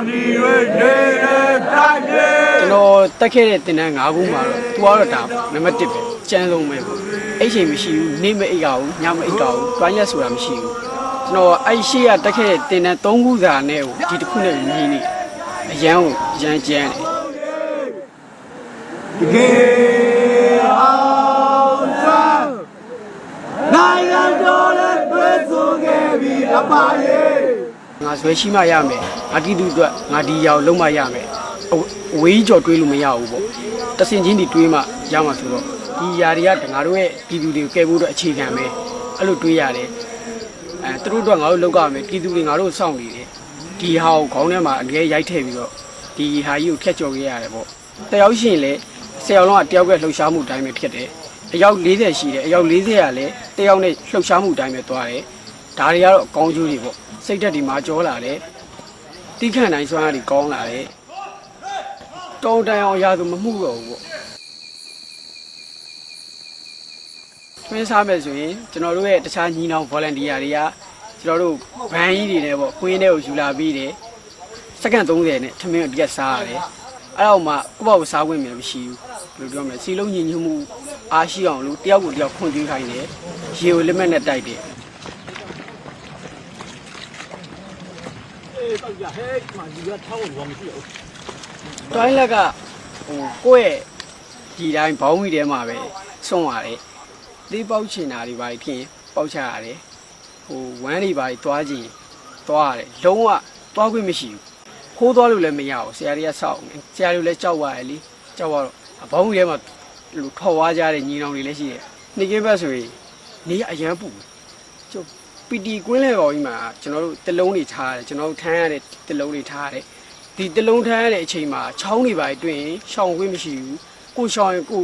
နီရွေးနေတဲ့တိုင်းပြည်ကျွန်တော်တက်ခဲ့တဲ့တင်တန်း၅ခုမှာတော့သူကတော့ဒါနံပါတ်1ပဲကျန်းဆုံးပဲပေါ့အဲ့ချိန်မရှိဘူးနေမအိတ်ကဘူးညမအိတ်ကဘူးတွိုင်းရက်ဆိုတာမရှိဘူးကျွန်တော်အဲ့ရှေ့ကတက်ခဲ့တဲ့တင်တန်း၃ခုစာနဲ့ကိုဒီတစ်ခုနဲ့ညီနေအရန်ကိုရမ်းကျန်းတယ်တကယ်အောင်စားနိုင်ငံတော်နဲ့တွေ့ဆုံခဲ့ပြီးအပါရဲ့ငါဆွဲရှိမှရမယ်ငါတီးသူအတွက်ငါဒီရောက်လုံးမရမယ်အဝေးကြော်တွေးလို့မရဘူးပေါ့တဆင်ချင်းဒီတွေးမှရမှာဆိုတော့ဒီຢာတွေကငါတို့ရဲ့ပြည်သူတွေကိုကယ်ဖို့အတွက်အခြေခံပဲအဲ့လိုတွေးရတယ်သူတို့တော့ငါတို့လောက်ကမယ်ပြည်သူတွေငါတို့စောင့်နေတယ်ဒီဟာကိုခေါင်းထဲမှာအငဲရိုက်ထည့်ပြီးတော့ဒီဟာကြီးကိုဖျက်ချော်ခဲ့ရတယ်ပေါ့တယောက်ရှင်လေ10ယောက်လုံးကတယောက်ကလှုပ်ရှားမှုတိုင်းပဲဖြစ်တယ်အယောက်40ရှိတယ်အယောက်40ကလည်းတယောက်နဲ့လှုပ်ရှားမှုတိုင်းပဲသွားတယ်ဒါတွေကတော့အကောင်းကျိုးတွေပေါ့စိတ်ဓာတ်ဒီမှာကြောလာတယ်တိခန့်တိုင်းစွမ်းရည်ကောင်းလာတယ်တောင်းတန်အောင်ရသူမမှုတော့ဘူးပေါ့ထွင်းစားမယ်ဆိုရင်ကျွန်တော်တို့ရဲ့တခြားညီနောင် volunteer တွေကကျွန်တော်တို့ဗန်ကြီးတွေနဲ့ပေါ့ကွင်းထဲကိုယူလာပြီးတယ်စက္ကန့်30နဲ့ထမင်းအပြတ်စားရတယ်အဲ့တော့မှကိုယ့်ဘာကိုစားဝင်မယ်မရှိဘူးဘယ်လိုပြောမလဲစီလုံးညီညွတ်မှုအားရှိအောင်လို့တယောက်ကိုတယောက်ခွင့်ပြုခိုင်းတယ်ရေကိုလက်မဲ့နဲ့တိုက်တယ်တိုင်းလက်ကကိုယ့်ရဲ့ဒီတိုင်းဘောင်းမီထဲမှာပဲဆုံးရတယ်သေးပေါက်ချင်တာတွေပါဖြစ်ပေါက်ချရတယ်ဝမ်းတွေပါသွားကြည့်သွားရတယ်လုံးဝသွားခွင့်မရှိဘူးခိုးသွားလို့လည်းမရဘူးဆရာတွေကစောက်နေဆရာတွေလည်းကြောက်ရတယ်လေကြောက်တော့ဘောင်းမီထဲမှာလူထော်ဝါကြတဲ့ညီနောင်တွေလည်းရှိတယ်နေကင်းဘက်ဆိုရင်နေအရန်ပူကျုပ်ပီတီကွင်းလဲပေါ်ကြီးမှာကျွန်တော်တို့တလုံးတွေထားရတယ်ကျွန်တော်တို့ထမ်းရတဲ့တလုံးတွေထားရတယ်ဒီတလုံးထမ်းရတဲ့အချိန်မှာချောင်းတွေပါတွင်ရှောင်ခွင့်မရှိဘူးကိုရှောင်ရင်ကို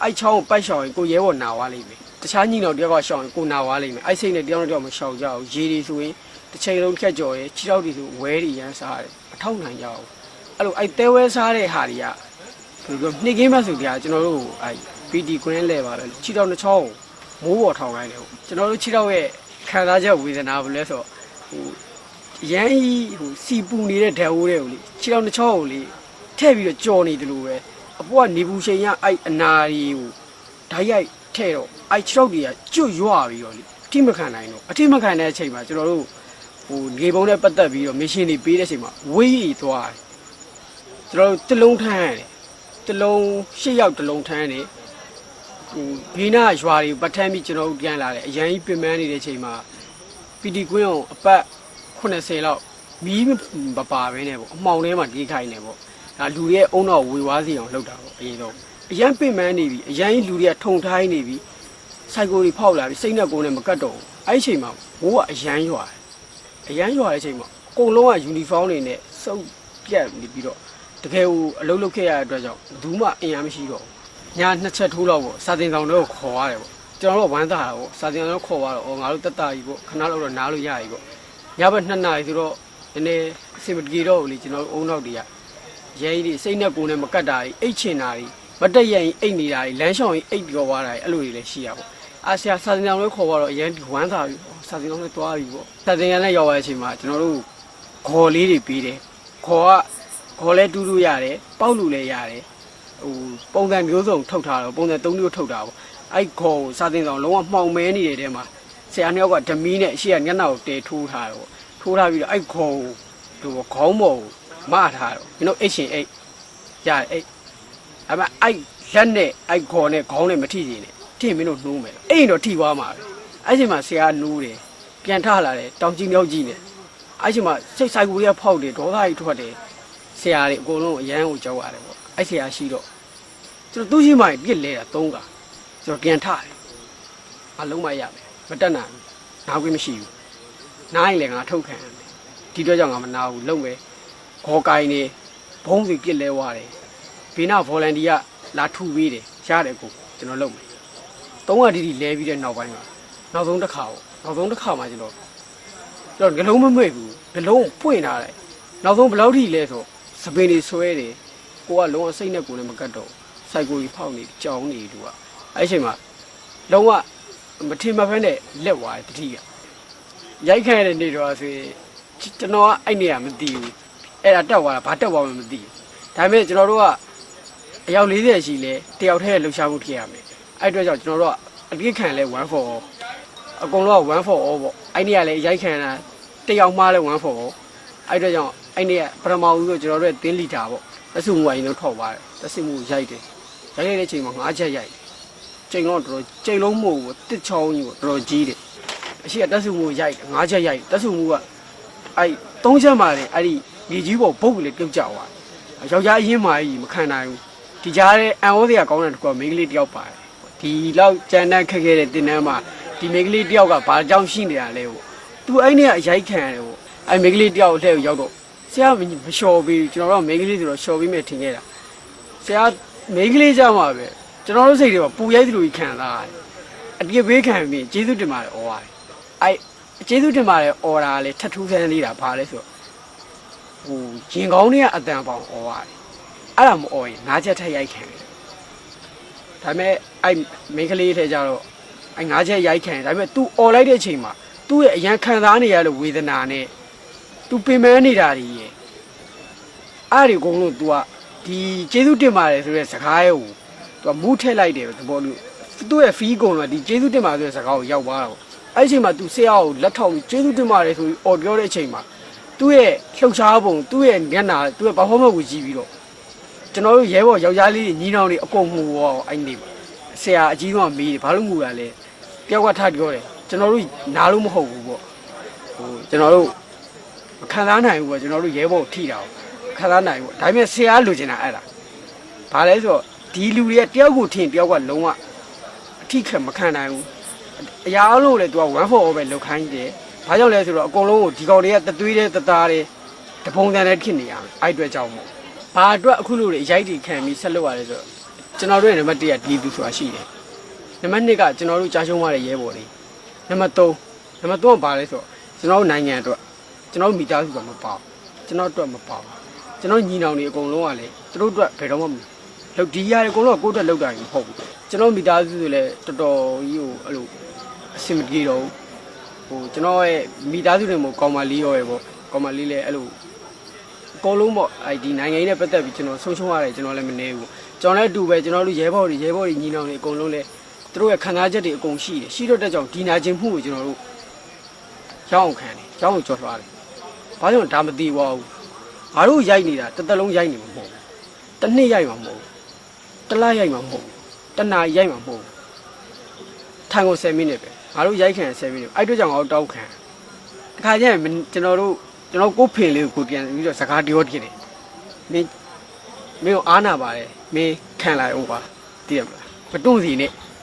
အဲ့ချောင်းကိုပိုက်ရှောင်ရင်ကိုရဲဘော်နာဝါလိမ့်မယ်တခြားညီနောင်တယောက်ကရှောင်ရင်ကိုနာဝါလိမ့်မယ်အဲ့စိတ်နဲ့တယောက်နဲ့တယောက်မရှောင်ကြဘူးရေတွေဆိုရင်တစ်ချိန်လုံးဖြတ်ကြော်ရဲခြေထောက်တွေဆိုဝဲတွေရမ်းစားရတယ်အထောက်နိုင်ကြအောင်အဲ့လိုအဲ့တဲဝဲစားတဲ့ဟာတွေကဘယ်လိုနှိကင်းမဆိုပြကျွန်တော်တို့အဲ့ပီတီကွင်းလဲပါလေခြေထောက်နှစ်ချောင်းမိုးပေါ်ထောင်ခိုင်းတယ်ကျွန်တော်တို့ခြေထောက်ရဲ့ခံစားချက်ဝေဒနာဘယ်လဲဆိုရမ်းကြီးစီပူနေတဲ့ဓာတ်အိုးတွေကိုလေခြေထောက်နှစ်ချောင်းကိုလေထည့်ပြီးတော့ကြော်နေတယ်လို့ပဲအပေါ်ကနေဘူးချိန်ရအဲ့အနာရီကိုဓာတ်ရိုက်ထဲ့တော့အဲ့ခြေထောက်တွေကကျွတ်ရွပြီးတော့လေအထိမခံနိုင်တော့အထိမခံတဲ့အချိန်မှာကျွန်တော်တို့နေပုံးနဲ့ပတ်သက်ပြီးတော့မရှင်တွေပေးတဲ့အချိန်မှာဝေးရီသွားတယ်ကျွန်တော်တို့တလုံးထမ်းရတယ်တလုံး8ယောက်တလုံးထမ်းတယ်ဘေးနာရွာတွေပတ်ထမ်းပြီးကျွန်တော်တို့ပြန်လာတယ်အရန်ကြီးပြင်ပန်းနေတဲ့အချိန်မှာပီတီကွင်းအောင်အပတ်80လောက်မီးမပါဘဲနဲ့ပေါ့အမှောင်ထဲမှာပြေးခိုင်းနေပေါ့ဒါလူတွေရဲ့အုံတော့ဝေဝါးစီအောင်လုပ်တာပေါ့အရင်တော့အရန်ပြင်ပန်းနေပြီအရန်ကြီးလူတွေကထုံထိုင်းနေပြီစိုက်ကိုတွေဖောက်လာပြီစိတ်နဲ့ကိုယ်နဲ့မကတ်တော့ဘူးအဲ့ဒီအချိန်မှာဘိုးကအရန်ရွာအရန်ရွာတဲ့အချိန်မှာအကုန်လုံးကယူနီဖောင်းတွေနဲ့စုပ်ပြတ်နေပြီးတော့တကယ်ကိုအလုပ်လုပ်ခဲ့ရတဲ့အတွက်ကြောင့်ဘယ်သူမှအင်အားမရှိတော့ဘူးညာ2ချက်ထိုးတော့ပေါ့စာတင်ဆောင်တော့ခေါ်ရတယ်ပေါ့ကျွန်တော်တို့ဝမ်းသာတာပေါ့စာတင်ဆောင်တော့ခေါ်သွားတော့ငါတို့တက်တာကြီးပေါ့ခဏလောက်တော့နားလို့ရပြီပေါ့ညဘက်2နာရီဆိုတော့နည်းနည်းအဆင်မပြေတော့ဘူးလေကျွန်တော်တို့အုံနောက်တွေကရဲကြီးတွေစိတ်နဲ့ကိုယ်နဲ့မကတ်တာကြီးအိတ်ချင်တာကြီးမတက်ရရင်အိတ်နေတာကြီးလမ်းလျှောက်ရင်အိတ်ပြောသွားတာကြီးအဲ့လိုတွေလည်းရှိရပေါ့အာဆရာစာတင်ဆောင်တော့ခေါ်သွားတော့အရင်ဝမ်းသာပြီစာတင်ဆောင်လည်းသွားပြီပေါ့စာတင်ရနဲ့ရောက်သွားတဲ့အချိန်မှာကျွန်တော်တို့ခေါ်လေးတွေပြီးတယ်ခေါ်လဲတူးလို့ရတယ်ပေါက်လူလည်းရတယ်ပုံစံမျိုးစုံထုတ်ထားတော့ပုံစံ3မျိုးထုတ်တာပေါ့အဲ့ခေါ်စာတင်ဆောင်လုံးဝမှောင်မဲနေတဲ့တဲမှာဆရာနှစ်ယောက်ကဓမီနဲ့အရှိကညနာကိုတဲထိုးထားတော့ထိုးထားပြီးတော့အဲ့ခေါ်ကိုခေါင်းပေါ်မထားတော့ကျွန်တော်အိတ်ရှင်အိတ်ရတယ်အိတ်အဲ့မှာအဲ့လက်နဲ့အဲ့ခေါ်နဲ့ခေါင်းနဲ့မထိစေနဲ့ထိမင်းတို့နှိုးမယ်အိတ်တော့ထိသွားမှာပဲအဲ့ချိန်မှာဆရာနှိုးတယ်ပြန်ထလာတယ်တောင်ကြီးမြောက်ကြီးနဲ့အဲ့ချိန်မှာစိတ်ဆိုင်ကူတွေကဖောက်တယ်ဒေါသကြီးထွက်တယ်ဆရာတွေအကုန်လုံးအရန်ကိုကြောက်ရတယ်ပေါ့အဲ့ဆရာရှိတော့ကျွန်တော်သူ့ရှိမှပြစ်လဲတာ3ခါကျွန်တော်ပြန်ထတယ်အလုံးမရမယ်မတက်နိုင်ဘူးနားခွင့်မရှိဘူးနားရင်လည်းငါထုတ်ခံရတယ်ဒီတော့ကြောင့်ငါမနာဘူးလုံပဲခေါ်ကိုင်းနေဘုံးစီပြစ်လဲသွားတယ်ဘေးနာ volunteer ကလာထူပေးတယ်ရတယ်ကိုကျွန်တော်လုံမယ်3ခါတီတီလဲပြီးတဲ့နောက်ပိုင်းမှာနောက်ဆုံးတစ်ခါပေါ့နောက်ဆုံးတစ်ခါမှကျွန်တော်ငလုံးမမွေ့ဘူးငလုံးပွင့်လာတယ်နောက်ဆုံးဘယ်လောက်ထိလဲဆိုစပင်တွေဆွဲတယ်ကိုကလုံးဝစိတ်နဲ့ကိုယ်နဲ့မကတ်တော့စိုက်ကိုကြီးဖောက်နေကြောင်းနေတူကအဲ့အချိန်မှာလုံးဝမထင်မဖက်နဲ့လက်သွားတယ်တတိကရိုက်ခံရတဲ့နေတော့ဆိုရင်ကျွန်တော်ကအဲ့နေရာမသိဘူး အဲ့ဒါတက်သွားတာဘာတက်သွားမှမသိဘူးဒါပေမဲ့ကျွန်တော်တို့ကအယောက်40ရှိလဲတယောက်တည်းလှုပ်ရှားမှုဖြစ်ရမယ်အဲ့အတွက်ကြောင့်ကျွန်တော်တို့ကအပြစ်ခံလဲ1 for all အကုန်လုံးက1 for all ပေါ့အဲ့ဒီကလည်းရိုက်ခံတာတယောက်မှလဲ1 for all အဲ့အတွက်ကြောင့်အဲ့ဒီကပထမဦးဆိုကျွန်တော်တို့တင်းလီတာပေါ့လက်စုံဝိုင်းတော့ထောက်ပါတယ်လက်စုံမှုရိုက်တယ်ရိုက်ရတဲ့အချိန်မှာ9ချက်ရိုက်တယ်ချိန်လုံးတော်ချိန်လုံးမို့တစ်ချောင်းကြီးပေါ့တော်ကြီးတယ်အရှိကတက်စုံမှုရိုက်တယ်9ချက်ရိုက်တက်စုံမှုကအဲ့3ချက်မှလည်းအဲ့ဒီမြေကြီးပေါ်ဘုတ်ကလေးပြုတ်ကျသွားတယ်ယောက်ျားအရင်မှကြီးမခံနိုင်ဘူးဒီကြားတဲ့အန်ဟောစရာကောင်းတဲ့တကွာမိန်းကလေးတယောက်ပါတယ်ဒီလောက်ကြမ်းတမ်းခက်ခဲတဲ့တင်တန်းမှာဒီမိန်းကလေးတယောက်ကဘာကြောင့်ရှိနေတာလဲပေါ့သူအဲ့နေကအရိုက်ခံရတယ်ပေါ့အဲ့မိန်းကလေးတယောက်လှည့်ကိုရောက်တော့ဆရာမလျှော်ပြီးကျွန်တော်တို့မိန်းကလေးဆိုတော့လျှော်ပြီးမှထင်ခဲ့တာဆရာမိန်းကလေးကြမှာပဲကျွန်တော်တို့စိတ်တွေကပူရိုက်သလိုကြီးခံလာတယ်အပြစ်ပေးခံပြီးကျေးဇူးတင်ပါတယ်ဩရတယ်အဲ့ကျေးဇူးတင်ပါတယ်ဩတာလေထထူးဆန်းလေးတာဘာလဲဆိုတော့ဟိုရင်ကောင်းတွေကအတန်ပေါင်းဩရတယ်အဲ့ဒါမဩရင်ငါးချက်ထက်ရိုက်ခံတယ်ဒါပေမဲ့အဲ့မိန်းကလေးထဲကြတော့အဲ့ငါးချက်ရိုက်ခံတယ်ဒါပေမဲ့ तू អော်လိုက်တဲ့အချိန်မှာသူ့ရဲ့အရန်ခံစားနေရတဲ့ဝေဒနာနဲ့ तू ပင်ပန်းနေတာကြီးရဲ့အဲ့ဒီအကုန်လုံး तू ကဒီကျေးဇူးတင်ပါတယ်ဆိုတဲ့စကားရဲ့ကို तू ကမူးထည့်လိုက်တယ်သဘောလို့သူ့ရဲ့ fee ကုန်တော့ဒီကျေးဇူးတင်ပါဆိုတဲ့စကားကိုရောက်သွားတာပေါ့အဲ့ဒီအချိန်မှာ तू ဆရာကိုလက်ထောက်ပြီးကျေးဇူးတင်ပါတယ်ဆိုပြီးអော်ပြောတဲ့အချိန်မှာသူ့ရဲ့လှုပ်ရှားပုံသူ့ရဲ့မျက်နှာသူ့ရဲ့ performance ကိုကြည့်ပြီးတော့ကျွန်တော်တို့ရဲဘော်ယောက်ျားလေးညီနောင်တွေအကုန်မှုရောအဲ့ဒီဆရာအကြီးဆုံးကမေးတယ်ဘာလို့မှုတာလဲတယောက်ကထားပြောတယ်ကျွန်တော်တို့နားလို့မဟုတ်ဘူးပေါ့ဟိုကျွန်တော်တို့မခံစားနိုင်ဘူးပေါ့ကျွန်တော်တို့ရဲဘော်ထိတာခံစားနိုင်ဘူးဒါပေမဲ့ဆရာလိုချင်တာအဲ့ဒါဘာလဲဆိုတော့ဒီလူတွေကတယောက်ကိုထင်တယောက်ကလုံးဝအထိခက်မခံနိုင်ဘူးအရာအလုံးလေ तू က1 for all ပဲလောက်ခိုင်းတယ်ဘာကြောင့်လဲဆိုတော့အကုန်လုံးကိုဒီကောင်တွေကတသွေးတဲ့တသားတဲ့တပုံစံနဲ့ဖြစ်နေရအဲ့အတွက်ကြောင့်မို့ဘာအတွက်အခုလိုတွေရိုက်တီခံပြီးဆက်လုပ်ရတယ်ဆိုတော့ကျွန်တော်တို့ရဲ့နံပါတ်1ကဒီသူဆိုတာရှိတယ်နံပါတ်2ကကျွန်တော်တို့ကြားရှုံးရတဲ့ရဲဘော်တွေနံပါတ်3ကဘာလဲဆိုတော့ကျွန်တော်တို့နိုင်ငံအတွက်ကျွန်တော်တို့မိသားစုကမပေါ့ကျွန်တော်တို့မပေါ့ကျွန်တော်ညီနောင်တွေအကုန်လုံးကလည်းသူတို့အတွက်ဘယ်တော့မှလောက်ဒီရတယ်အကုန်လုံးကကိုယ့်အတွက်လောက်တာကြီးမဟုတ်ဘူးကျွန်တော်မိသားစုဆိုလည်းတော်တော်ကြီးကိုအဲ့လိုအဆင်မပြေတော့ဟိုကျွန်တော်ရဲ့မိသားစုတွေမို့ကောင်မလေးရောရယ်ပေါ့ကောင်မလေးလည်းအဲ့လိုအကုန်လုံးပေါ့အဲ့ဒီနိုင်ငံရေးနဲ့ပတ်သက်ပြီးကျွန်တော်ဆုံးရှုံးရတယ်ကျွန်တော်လည်းမနေဘူးကျွန်တော်လည်းအတူပဲကျွန်တော်တို့ရဲဘော်တွေညီနောင်တွေအကုန်လုံးလည်းသူတို့ရဲ့ခံစားချက်တွေအကုန်ရှိတယ်ရှိတော့တဲ့ကြောင့်ဒီနာကျင်မှုကိုကျွန်တော်တို့ရောင်းအောင်ခံတယ်ရောင်းအောင်ကြော်သွားတယ်ဘာကြောင့်ဒါမသိပါဘူးငါတို့ရိုက်နေတာတစ်သက်လုံးရိုက်နေမှာမဟုတ်ဘူးတစ်နှစ်ရိုက်မှာမဟုတ်ဘူးတစ်လရိုက်မှာမဟုတ်ဘူးတစ်နာရီရိုက်မှာမဟုတ်ဘူးထိုင်ကုန်10မိနစ်ပဲငါတို့ရိုက်ခံ10မိနစ်အဲ့တို့ကြောင့်ငါတို့တောက်ခံတခါကျရင်ကျွန်တော်ကိုဖင်လေးကိုပြန်ပြီးတော့စကားပြောဖြစ်တယ်မင်းကိုအားနာပါတယ်မင်းခံလိုက်အောင်ပါသိရမလားမတွန့်စီနဲ့